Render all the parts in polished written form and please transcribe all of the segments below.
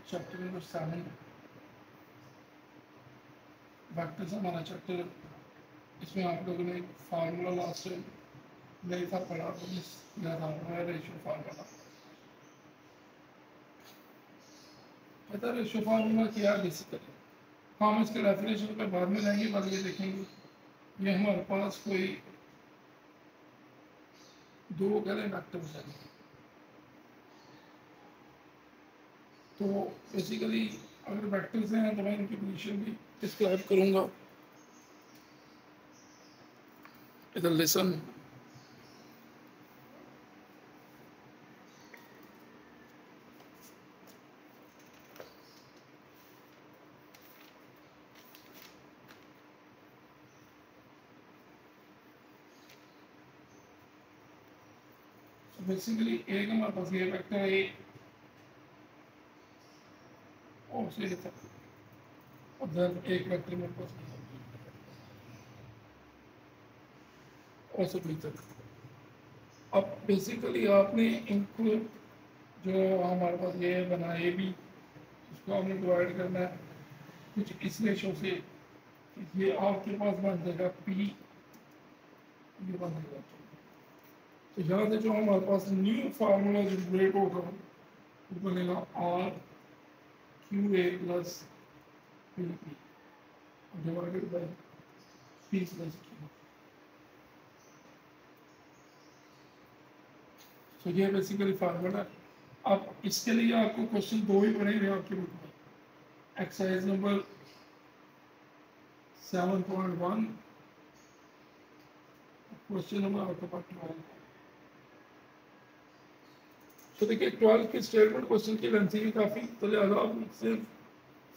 Chapter number 7 vectors हमारा chapter. इसमें आप लोगों ने फार्मूला लास्ट टाइम नहीं था पढ़ा, तो इस था रेशियो फार्मूला। पता रेशियो फार्मूला क्या है बेसिकली। हम इसके डेफिनेशन पे बाद में जाएंगे, बाद ये देखेंगे ये हमारे पास कोई दो गले वेक्टर्स हैं। तो बेसिकली अगर वेक्टर्स हैं तो मैं इनकी पोजीशन भी डिस्क्राइब करूंगा। इधर लिसन। बेसिकली एक हमारे पास ये वेक्टर है और से था, उधर एक वेक्टर मेरे पास और से भी तक। अब बेसिकली आपने इनको जो हमारे पास ये बना ए बी, इसको आपने डिवाइड करना है कुछ इस रेशो से। ये आपके पास बन जाएगा पी, ये बन जाएगा। तो यहाँ से जो हमारे पास न्यू फार्मूला जनरेट होगा वो बनेगा R Q A plus P P divided by P plus Q. तो ये बेसिकली फार्मूला है। अब इसके लिए आपको क्वेश्चन दो ही पढ़ेंगे आपके बुक में। एक्सरसाइज नंबर 7.1, क्वेश्चन नंबर आपके पास 12। तो देखिए 12 की स्टेटमेंट क्वेश्चन की लेंथ भी काफ़ी, तो लिहाजा आप सिर्फ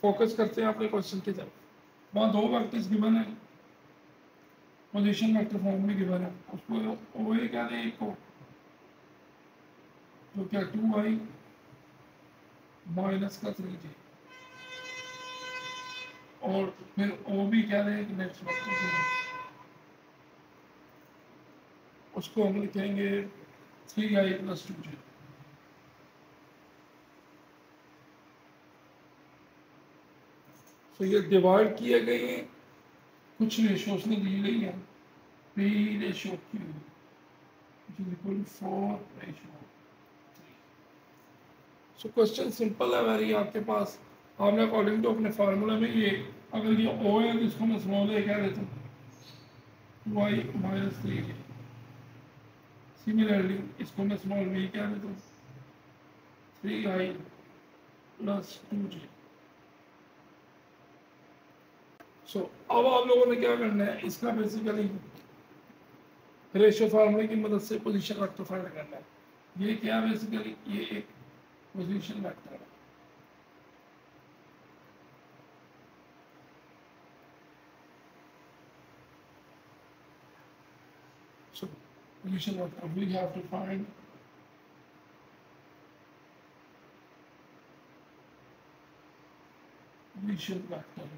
फोकस करते हैं अपने क्वेश्चन की तरफ। वहाँ दो वेक्टर्स गिवन है, पोजीशन वेक्टर फॉर्म में गिवन है। उसको वो ये क्या है, एक को जो क्या 2i माइनस का 3j, और फिर ओ भी क्या है एक नेक्स्ट वेक्टर, उसको हम लिखेंगे 3i प्लस 2j। तो ये डिवाइड किए गए हैं, कुछ रेशोस ने दी गई है, P ratio Q equal 4 ratio. So question simple है वेरी। आपके पास आपने अकॉर्डिंग टू अपने फार्मूला में ये, अगर ये ओ है तो इसको मैं स्मॉल ए कह देता हूँ, वाई माइनस 3। सिमिलरली इसको मैं स्मॉल बी कह देता हूँ, 3i प्लस 2j। सो अब आप लोगों ने क्या करना है, इसका बेसिकली रेशियो फार्मूले की मदद से पोजीशन वेक्टर फाइंड करना है। ये क्या बेसिकली, ये एक पोजीशन वेक्टर है। So position vector, we have to find position vector।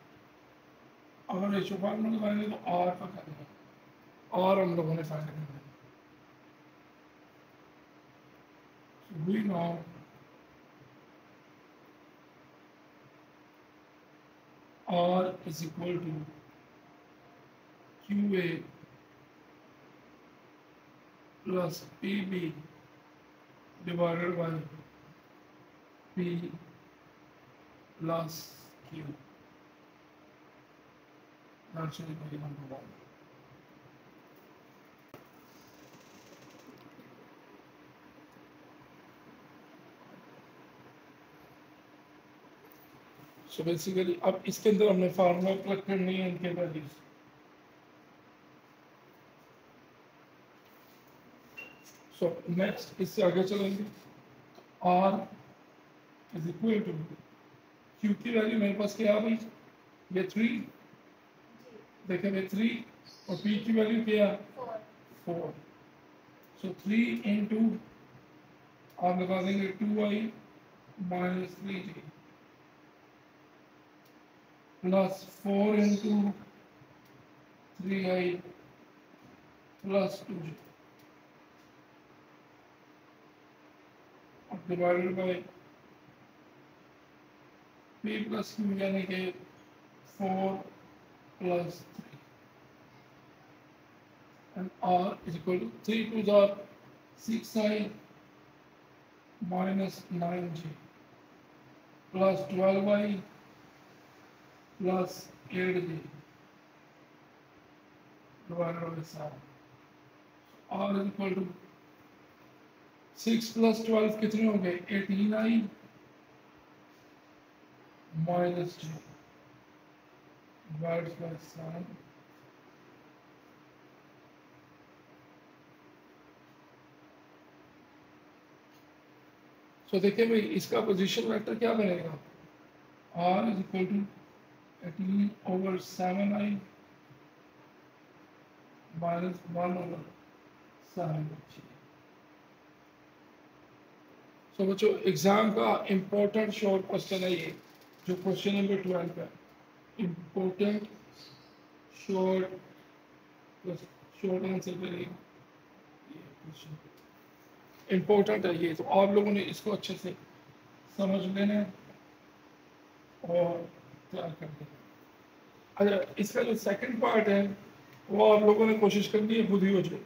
अगर रेशियो फार्मूला लगाएंगे तो आर का करना है, आर हम लोगों ने फाइंड करना है। So we know R is equal to QA plus PB divided by P plus Q। That's equation number 1। So basically अब इसके अंदर हमने फार्मूला प्लग करनी है इनके वैल्यूज। सो नेक्स्ट इससे आगे चलेंगे। R is equal to Q की वैल्यू मेरे पास क्या है भाई, ये 3, देखें ये 3, और P की वैल्यू क्या है 4। सो 3 इंटू आप लगा देंगे 2i minus 3j plus 4 into 3i plus 2j divided by P plus Q यानी कि 4 plus 3 and R is equal to 3 to the 6i minus 9j plus 12i plus 8j divided by 7. R is equal to 6 plus 12 कितने हो गए 18i minus j divided by 7. So देखिए भाई इसका position vector क्या बनेगा R is equal to 18 over 7i minus 1 over 7j. So बच्चों exam का इम्पोर्टेंट शॉर्ट क्वेश्चन है ये जो क्वेश्चन नंबर 12 का इम्पोर्टेंट शॉर्ट शॉर्ट आंसर करेगा ये क्वेश्चन इम्पोर्टेंट है ये तो आप लोगों ने इसको अच्छे से समझ लेना है और तैयार कर देना। अच्छा इसका जो सेकंड पार्ट है वो आप लोगों ने कोशिश करनी है खुद ही हो जाए।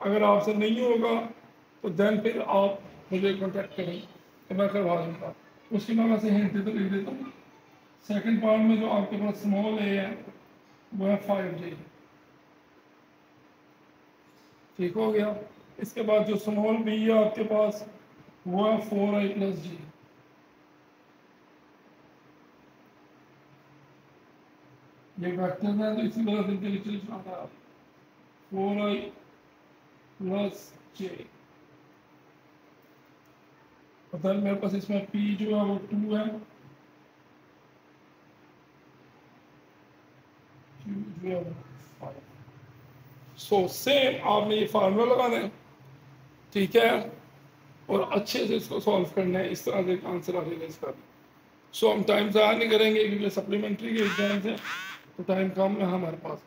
अगर आपसे नहीं होगा तो देन फिर आप मुझे कॉन्टेक्ट करें तो मैं करवा दूँगा। उसकी मैं वैसे हिंट तो लिख देता हूँ। सेकंड पार्ट में जो आपके पास स्मॉल ए है वो है 5j ठीक हो गया। इसके बाद जो स्मॉल बी है आपके पास वो है 4i plus j ये वेक्टर है तो इसी तरह से इनके लिखे लिखना है 4i plus j और मेरे पास इसमें p जो है वो 2 है q जो है वो 5। सो सेम आपने ये फार्मूला लगाना है ठीक है और अच्छे से इसको सॉल्व करना है इस तरह से आंसर आ जाएगा इसका भी। सो हम टाइम ज़ाया नहीं करेंगे क्योंकि सप्लीमेंट्री के एग्जाम्स हैं तो टाइम कम है हमारे पास।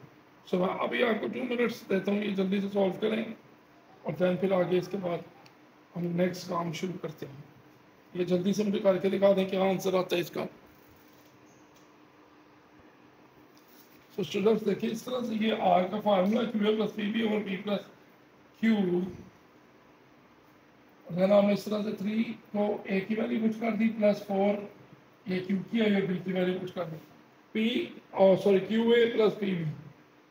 सो मैं अभी आपको 2 मिनट्स देता हूँ ये जल्दी से सॉल्व करें और दैन फिर आगे इसके बाद हम नेक्स्ट काम शुरू करते हैं। ये जल्दी से मुझे करके दिखा दें क्या आंसर आता है इसका। सो स्टूडेंट्स देखिए इस तरह से ये आर का formula Q A plus P B और बी प्लस क्यू देन हमने इस तरह से 3 को ए की वैल्यू पुट कर दी प्लस 4 ए क्यू की और बी की वैल्यू पुट कर दी पी और sorry Q A plus P B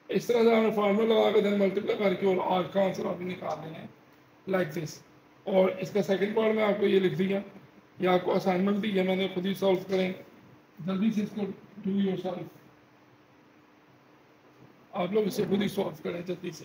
इस तरह से हमने फार्मूला लगा के देन मल्टीप्लाई करके और आर का आंसर आपने निकाल लेना है लाइक दिस। और इसका सेकंड पार्ट में आपको ये लिख दिया ये आपको असाइनमेंट दी है मैंने खुद ही सॉल्व करें जल्दी से इसको डू योरसेल्फ आप लोग इसे खुद ही सॉल्व करें जल्दी से।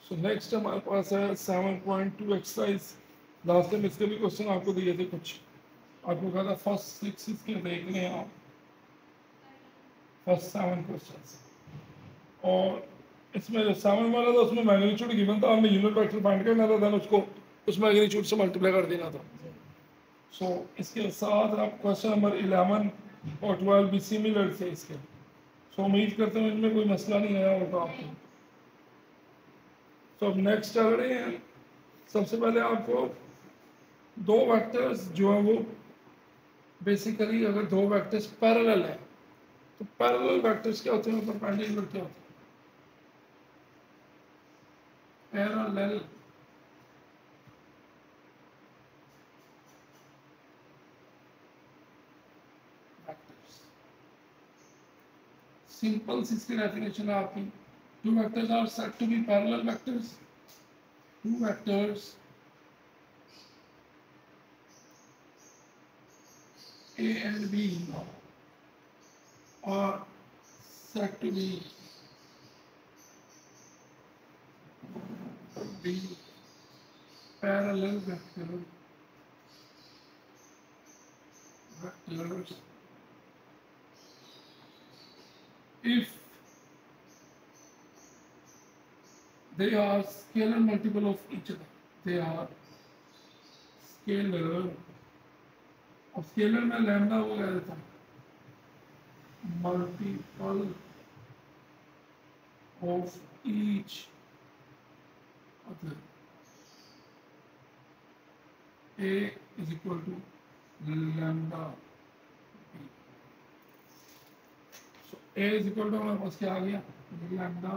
सो नेक्स्ट हमारे पास है 7.2 एक्सरसाइज। लास्ट टाइम इसके भी क्वेश्चन आपको दिए थे कुछ आपको कहा था फर्स्ट 6 इसके देखने हैं आप फर्स्ट 7 क्वेश्चन और इसमें जो 7 वाला था उसमें मैग्नीट्यूड गिवन था हमने यूनिट वेक्टर फाइंड करना था देन उसको उस मैग्नीट्यूड से मल्टीप्लाई कर देना था। सो इसके साथ आप क्वेश्चन नंबर 11 और 12 भी सिमिलर थे इसके। सो उम्मीद करते हैं इनमें कोई मसला नहीं आया होगा आपको। तो अब नेक्स्ट चल रहे हैं सबसे पहले आपको दो वेक्टर्स जो है वो बेसिकली अगर दो वेक्टर्स पैरेलल है तो पैरेलल वेक्टर्स क्या होते हैं परपेंडिकुलर क्या होते हैं पैरेलल वेक्टर्स सिंपल सी इसकी डेफिनेशन है आपकी two vectors are said to be parallel vectors two vectors A and B are said to be parallel vectors vectors if they are scalar multiple of each other. They are scalar. अब scalar में lambda वो कह देता हूँ multiple of each other. A is equal to lambda b. So A is equal to हमारे पास क्या आ गया lambda.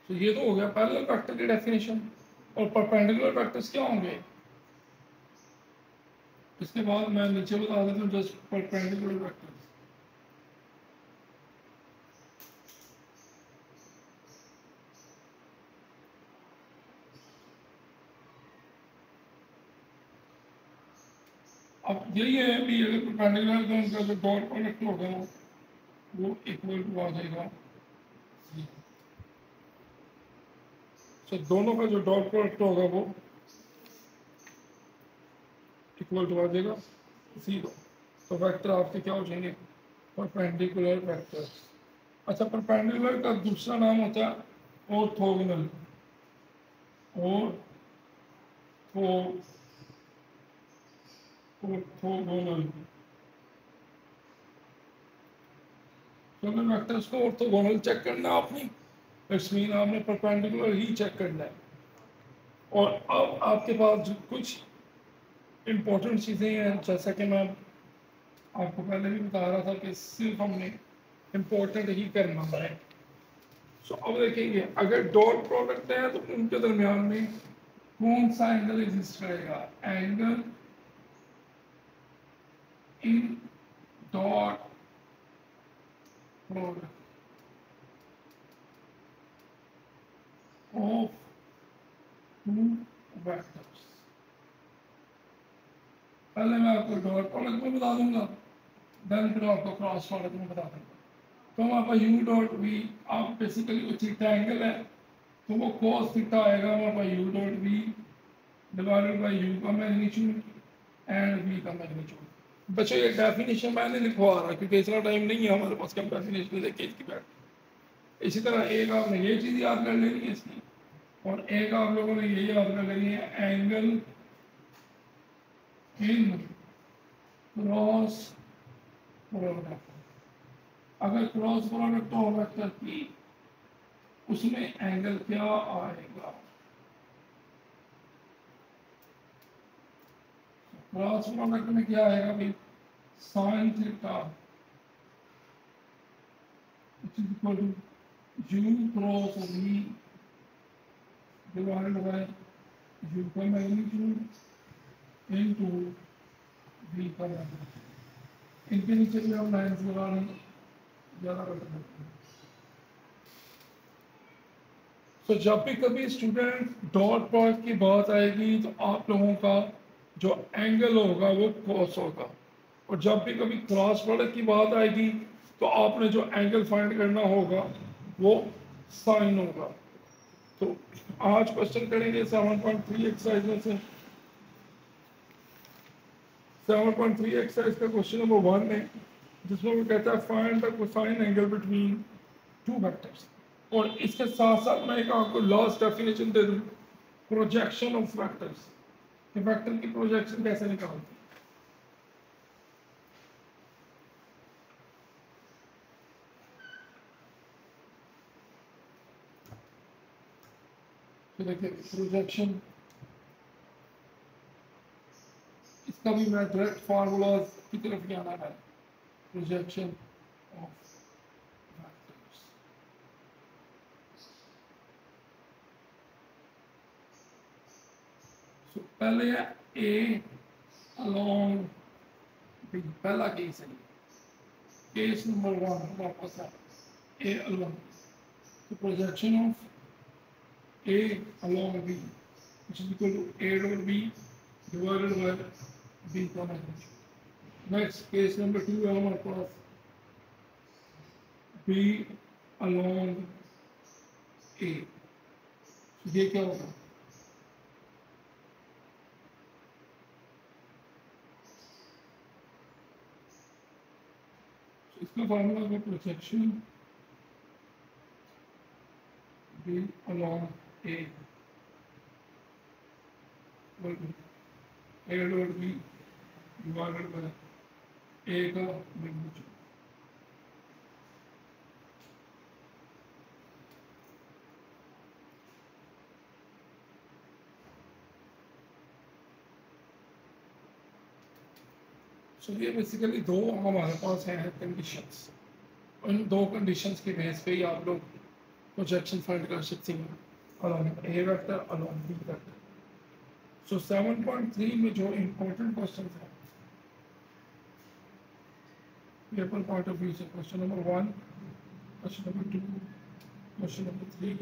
तो ये तो हो गया पैरेलल वेक्टर की डेफिनेशन. और परपेंडिकुलर वेक्टर्स क्या होंगे? इसके बाद मैं नीचे बता देता हूँ जस्ट परपेंडिकुलर वेक्टर्स. अब यही है भी अगर परपेंडिकुलर तो उनका जो डॉट प्रोडक्ट होगा वो इक्वल टू आ जाएगा. तो दोनों का जो डॉट प्रोडक्ट होगा वो इक्वल टू आ जाएगा 0. तो वेक्टर आपके क्या हो जाएंगे परपेंडिकुलर वेक्टर्स. अच्छा परपेंडिकुलर का दूसरा नाम होता है ऑर्थोगोनल. ऑर्थोगोनल. तो अगर वेक्टर्स को ऑर्थोगोनल चेक करना है आपने इट्स मीन आपने परपेंडिकुलर ही चेक करना है. और अब आपके पास जो कुछ इम्पोर्टेंट चीज़ें हैं जैसा कि मैं आपको पहले भी बता रहा था कि सिर्फ हमने इम्पोर्टेंट ही करना है. सो अब देखेंगे अगर डॉट प्रोडक्ट है तो उनके दरमियान में कौन सा एंगल एग्जिस्ट करेगा. Angle in dot product of two vectors. पहले मैं आपको डॉट प्रोडक्ट में बता दूंगा देन फिर आपको क्रॉस प्रोडक्ट में बता दूंगा. तो हमारे पास यू डॉट वी आप बेसिकली वो थीटा एंगल है तो वो cos थीटा आएगा हमारे पास U dot V divided by you का मैग्नीट्यूड एंड वी का मैग्नीट्यूड. बच्चों ये डेफिनेशन मैंने लिखवा रहा क्योंकि इतना टाइम नहीं है हमारे पास कि हम डेफिनेशन लेके इसकी बैठ. इसी तरह एक आपने ये चीज़ याद कर लेनी है इसकी और एक आप लोगों ने ये याद कर लेनी है एंगल इन क्रॉस प्रोडक्ट. अगर क्रॉस प्रोडक्ट हो वेक्टर की उसमें एंगल क्या आएगा. क्रॉस प्रोडक्ट में क्या आएगा भाई sine theta equal to u cross v divided by you का मैग्नीट्यूड इनटू वी का मैग्नीट्यूड. इनके नीचे भी हम लाइन्स लगा लेंगे ज़्यादा कर सकते हैं. तो जब भी कभी स्टूडेंट डॉट प्रोडक्ट की बात आएगी तो आप लोगों का जो एंगल होगा वो कॉस होगा. और जब भी कभी क्रॉस प्रोडक्ट की बात आएगी तो आपने जो एंगल फाइंड करना होगा वो साइन होगा. तो आज क्वेश्चन करेंगे 7.3 एक्सरसाइज में से 7.3 एक्सरसाइज का क्वेश्चन नंबर 1 है जिसमें वो कहता है find the cosine angle between two vectors. और इसके साथ साथ मैं एक आपको लास्ट डेफिनेशन दे दूं प्रोजेक्शन ऑफ वेक्टर्स. वेक्टर की प्रोजेक्शन कैसे निकालते हैं. तो देखिए प्रोजेक्शन इसका भी मैं डायरेक्ट फार्मूलाज की तरफ जाना है. Projection of vectors. सो पहले है ए अलोंग बी. पहला केस है केस नंबर 1 हमारे पास है ए अलोंग. तो projection of A along B which is equal to A dot B divided by B का magnitude. Next case number 2 है हमारे पास B along A. ये क्या होगा इसका फार्मूला है projection B along A dot B divided by A का magnitude. So ये बेसिकली दो हमारे पास है कंडीशंस। उन दो कंडीशंस के बेस पे ही आप लोग प्रोजेक्शन फाइंड कर सकते हैं along A vector along B vector. So 7.3 में जो इम्पोर्टेंट क्वेश्चन है पेपर पॉइंट ऑफ व्यू से, question number 1, question number 2, question number 3,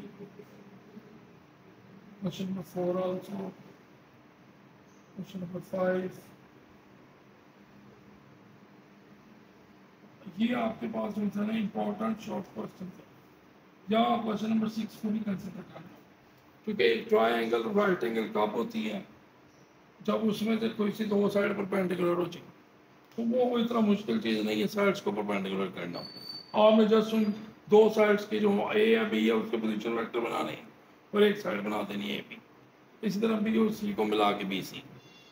question number 4 also, question number 5, ये आपके पास जो है ना इम्पोर्टेंट शॉर्ट क्वेश्चन है, या क्वेश्चन नंबर 6 को भी कंसिडर करना, क्योंकि एक ट्रायंगल राइट एंगल कब होती है जब उसमें से कोई सी दो साइड परपेंडिकुलर हो जाए, तो वो इतना मुश्किल चीज़ नहीं है साइड्स को परपेंडिकुलर करना। आपने जस्ट उन दो साइड्स के जो ए या बी है उसके पोजीशन वेक्टर बनाने हैं और एक साइड बना देनी है ए बी, इसी तरह बी और सी को मिला के बी सी,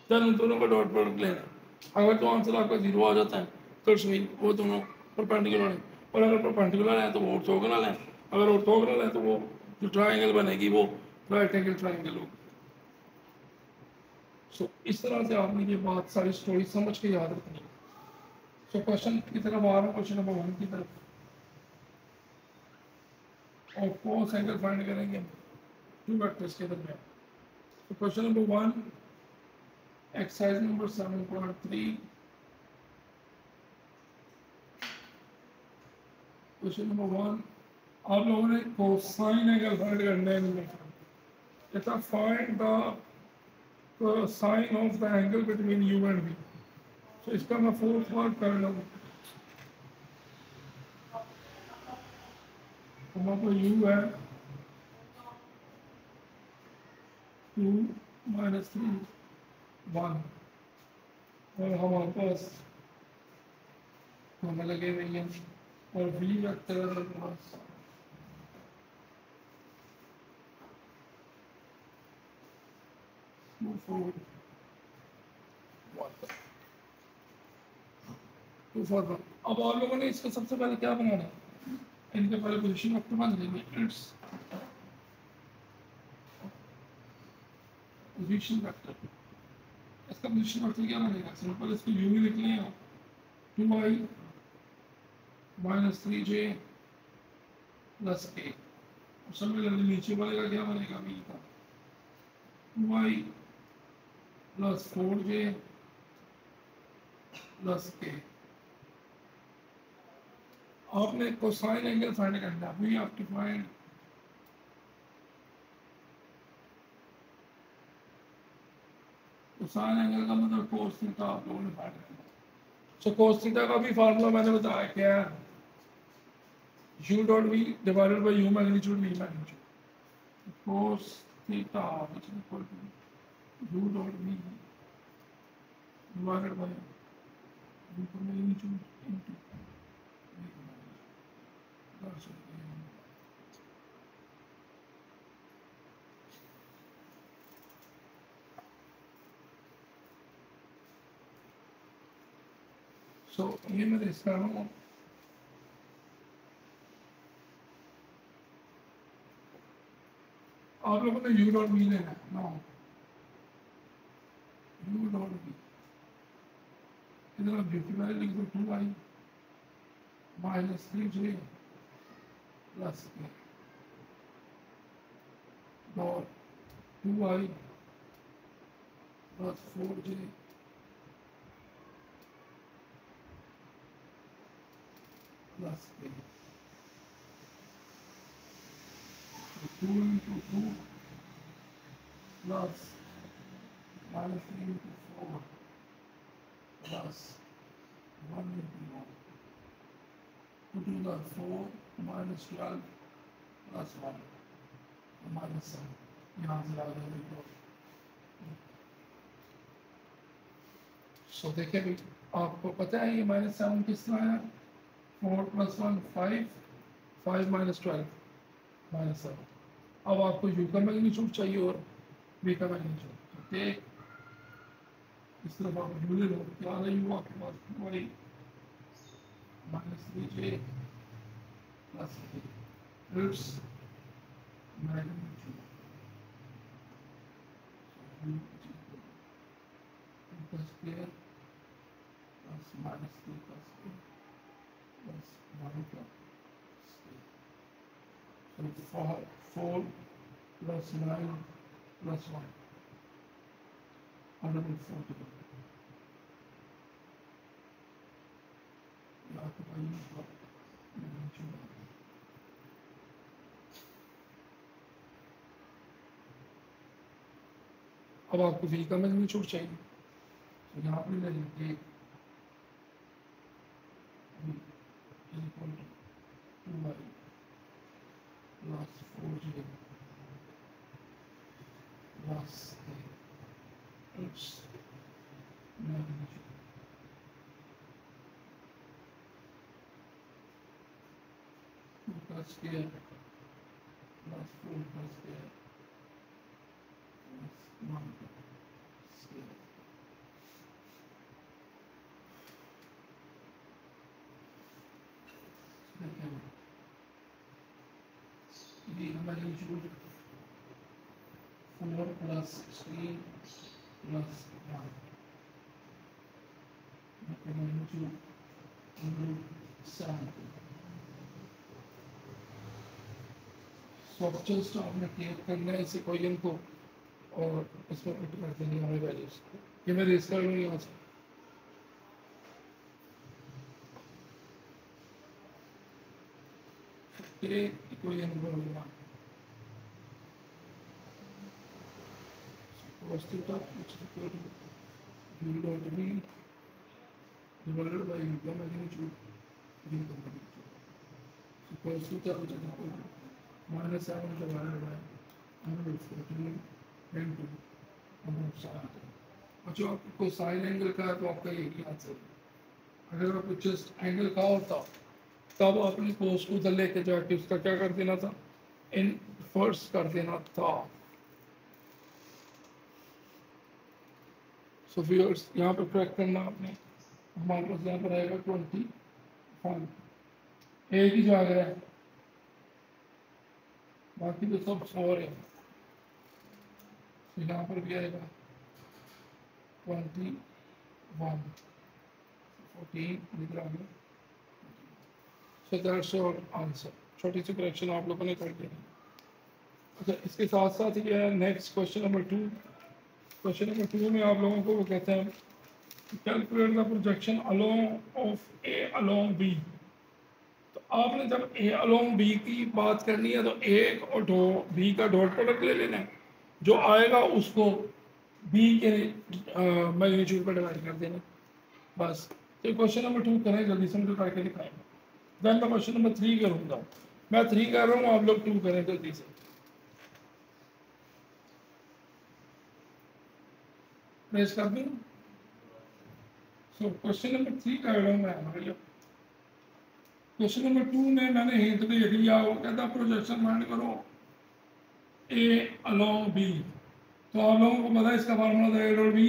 देन उन दोनों का डॉट प्रोडक्ट लेना है। अगर तो आंसर आपका 0 आ जाता है तो वो दोनों परपेंडिकुलर है, और अगर परपेंडिकुलर है तो वो ऑर्थोगोनल है, अगर ऑर्थोगोनल है तो वो जो ट्रायंगल बनेगी वो राइट एंगल ट्रायंगल होगी। सो इस तरह से आपने ये बात सारी स्टोरी समझ के याद रखनी है। सो क्वेश्चन की तरफ आ रहा हूँ, क्वेश्चन नंबर 1 की तरफ, और कोस एंगल फाइंड करेंगे टू वेक्टर्स के दरमियान। तो question number 1 exercise number 7.3, question number 1 आप लोगों ने कोसाइन एंगल फाइंड करना है। कहता find the sine of the angle between u and b. तो इसका मैं फोर्थ पार्ट कर लूँ, हमारे पास यू है 2 - 3 1, और हमारे पास हमें लगे हुए हैं, और बी वेक्टर है हमारे पास 2 4 1 2 4 1। अब आप लोगों ने इसका सबसे पहले क्या बनाना है, इनके पहले पोजीशन वेक्टर बन देंगे, इट्स पोजीशन वेक्टर। इसका पोजीशन वेक्टर क्या बनेगा, सिंपल इसको यू ही लिख लें आप, 2i - 3j + a। सिमिलरली नीचे वाले का क्या बनेगा, b का 2i + 4j + a। आपने कोसाइन एंगल फाइंड करना है, we have to find cosine angle का मतलब कोस थीटा आप लोगों ने फाइंड करना है। सो कोस थीटा का भी फार्मूला मैंने बताया क्या है, u dot v divided by u magnitude v magnitude, cos theta which is equal to u dot v divided by u का मैग्नीट्यूड इनटू v का मैग्नीट्यूड। सो ये मैं इस कर रहा हूँ, आप लोगों ने u डॉट v लेना है ना, u डॉट v इधर आप v की वैल्यू लिख दो 2i - 3j + a dot 2i + 4j + a, 2 into 2 plus -3 into 4 plus 1 into 1, 2 to the 4 minus 12 plus 1 minus 7, यहाँ से आ जाएगा। सो देखिए भाई, आपको पता है ये -7 किस तरह है, 4 + 1 5, 5 - 12 -7। अब आपको यू का मैग्नीट्यूड चाहिए और बी का मैग्नीट्यूड। ओके, इस तरफ आप यू ले लो, क्या आ यू आपके पास Y -3j + its magnitude square plus -3 का स्क्वायर प्लस 1 का स्क्वायर। So 4 + 9 + 1 140। आपको अब आपको वी का मैग्नीट्यूड चाहिए, तो यहाँ पर ले लेंगे = 2y + 4j + its magnitude + square + 4 + square + 1 square। ये हमारी मैग्नीट्यूड 4 + 16 + 1 मैग्नीट्यूड 7। सॉफ्ट जस्ट आपने क्लियर करना है इस इक्वेशन को और इसमें पुट कर देंगे हमें वैल्यूज। ये मैं रेस कर लूँ यहाँ से। ये equation number 1 cos theta which is equal to u dot v divided by u का मैग्नीट्यूड v का magnitude. So cos theta which is equal to -7 divided by 114 into 7। और जो आपको साइन एंगल का है तो आपका यही आंसर है। अगर आपको जस्ट एंगल का होता तब आपने कोस को उधर लेके जाके उसका क्या कर देना था, इनवर्स कर देना था। सो व्यूअर्स यहाँ पे ट्रैक करना आपने, हमारे पास यहाँ पर आएगा 25, एक ही जा रहा है, बाकी तो सब 100 है। तो यहाँ पर भी आएगा 21, 14 लिख रहा है। So that's your answer. छोटी सी करेक्शन आप लोगों ने कर दिया। अच्छा, इसके साथ साथ ये है next question number 2। Question number 2 में आप लोगों को वो कहते हैं calculate the projection along of A along B. तो आपने जब ए अलोंग बी की बात करनी है तो ए और बी का डॉट प्रोडक्ट ले लेना है, जो आएगा उसको बी के मैग्नीट्यूड पर डिवाइड कर देना बस। तो क्वेश्चन नंबर 2 करें, जल्दी से मुझे करके दिखाएंगे। देन मैं क्वेश्चन नंबर 3 करूँगा। मैं 3 कर रहा हूँ, आप लोग 2 करें जल्दी से। प्रेस कर दूँ। सो क्वेश्चन नंबर 3 कर रहा हूँ मैं भैया। क्वेश्चन नंबर 2 में मैंने हिंट दे दिया, वो कहता प्रोजेक्शन फाइंड करो ए अलोंग बी। तो आप लोगों को पता है इसका फार्मूला था A dot B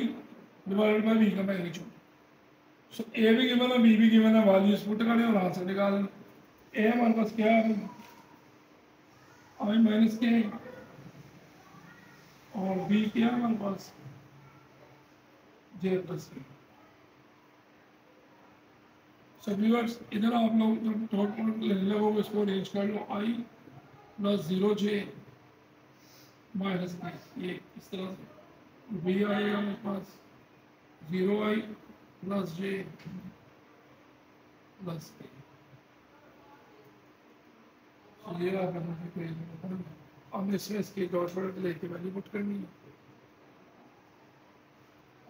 divided by B का मैग्नीट्यूड। सो ए भी गिवन है, बी भी गिवन है, वैल्यूज पुट करें और आंसर निकाल। ए हमारे पास क्या है, आई - के, और बी क्या है हमारे पास जे + के। सो व्यूअर्स इधर आप लोग जब डॉट प्रोडक्ट लेने लगोगे इसको अरेंज कर लो, i + 0j - के, ये इस तरह से बी आएगा मेरे पास 0i + j + के। तो ये आप लोगों की पेज अब इसमें इसकी डॉट प्रोडक्ट लेके वैल्यू पुट करनी है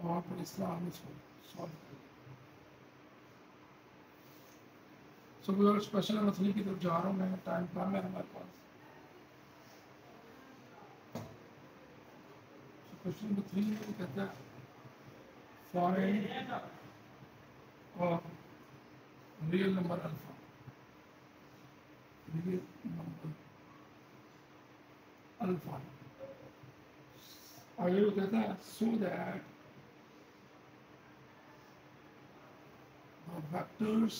और फिर इसमें इसको सॉल्व कर। सो व्यूअर्स क्वेश्चन नंबर 3 की तरफ जा रहा हूँ मैं, टाइम कम है हमारे पास। क्वेश्चन नंबर 3 में कहता है find real number alpha. real number alpha. आगे वो कहता है so that the vectors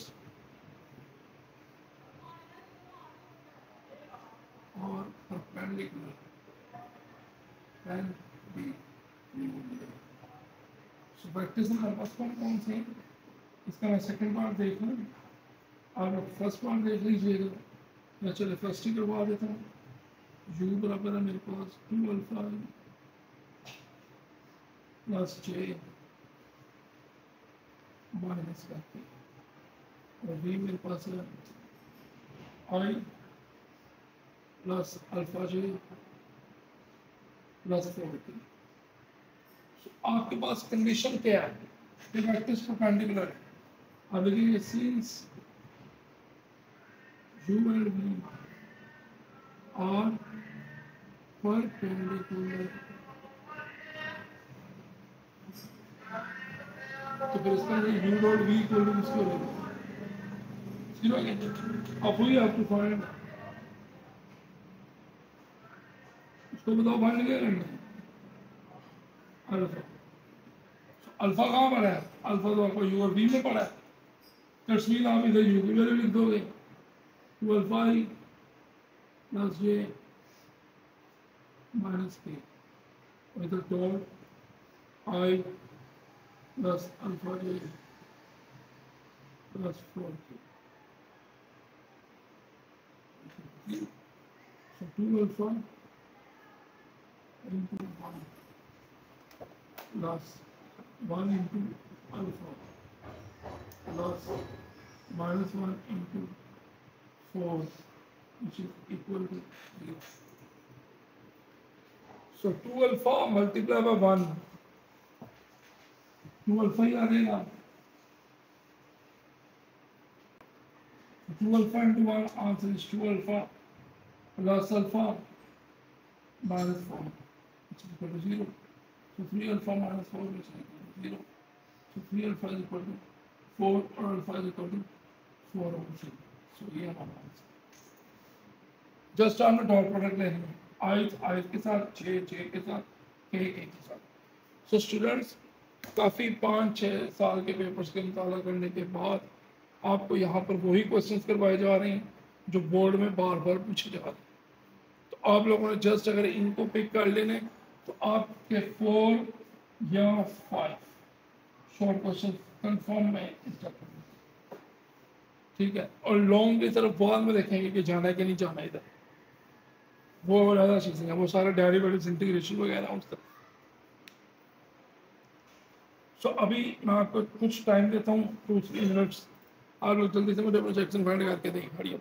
are perpendicular can be used. So vectors हमारे पास कौन कौन से हैं? इसका मैं सेकंड पार्ट देख लूँ, आप लोग फर्स्ट पार्ट देख लीजिएगा। मैं चले फर्स्ट ही करवा देता हूँ। u बराबर है मेरे पास 2 अल्फा प्लस j माइनस करके, और v मेरे पास है i plus alpha j plus 4t। आपके पास कंडीशन क्या है कि वेक्टर्स परपेंडिकुलर है। अब देखिए since u and v are perpendicular, तो फिर इसका u dot v equal to किसको लेंगे? जीरो है। अब वही आपको फाइंड, इसको बताओ फाइंड क्या करना है? अल्फा। अल्फा कहाँ पड़ा है? अल्फा तो आपको u और v में पड़ा है। तस्वीर आप इधर u की वैल्यू लिख दोगे, 2 alpha i plus j minus k, और इधर dot i plus alpha j plus 4k। So 2 alpha into 1 plus 1 into alpha plus minus 1 into 4, which is equal to 0. So 2 alpha multiplied by 1, 2 alpha ही आ जाएगा। 2 alpha into 1, answer is 2 alpha plus alpha minus 4, which is equal to 0. So 3 alpha minus 4, which is equal to 0. So 3 alpha is equal to 4 और alpha is equal to 4 over 3. So ये हमारा answer. Just हमने dot product लेनी है, आई के साथ, जे के साथ, के के साथ। सो स्टूडेंट्स, काफ़ी 5-6 साल के पेपर्स के मुताला करने के बाद आपको यहाँ पर वही क्वेश्चंस करवाए जा रहे हैं जो बोर्ड में बार बार पूछे जा रहे हैं। तो आप लोगों ने जस्ट अगर इनको पिक कर लेने तो आपके 4 या 5 शॉर्ट क्वेश्चन कंफर्म में ठीक है। और लॉन्ग की तरफ बाद में देखेंगे कि जाना है कि नहीं जाना इधर, वो ज़्यादा चीज़ें हैं, वो सारे डेरिवेटिव्स इंटीग्रेशन वगैरह उस तरफ। सो अभी मैं आपको कुछ टाइम देता हूँ, 2-3 मिनट्स, आप लोग जल्दी से मुझे प्रोजेक्शन फाइंड करके दें। खड़िए।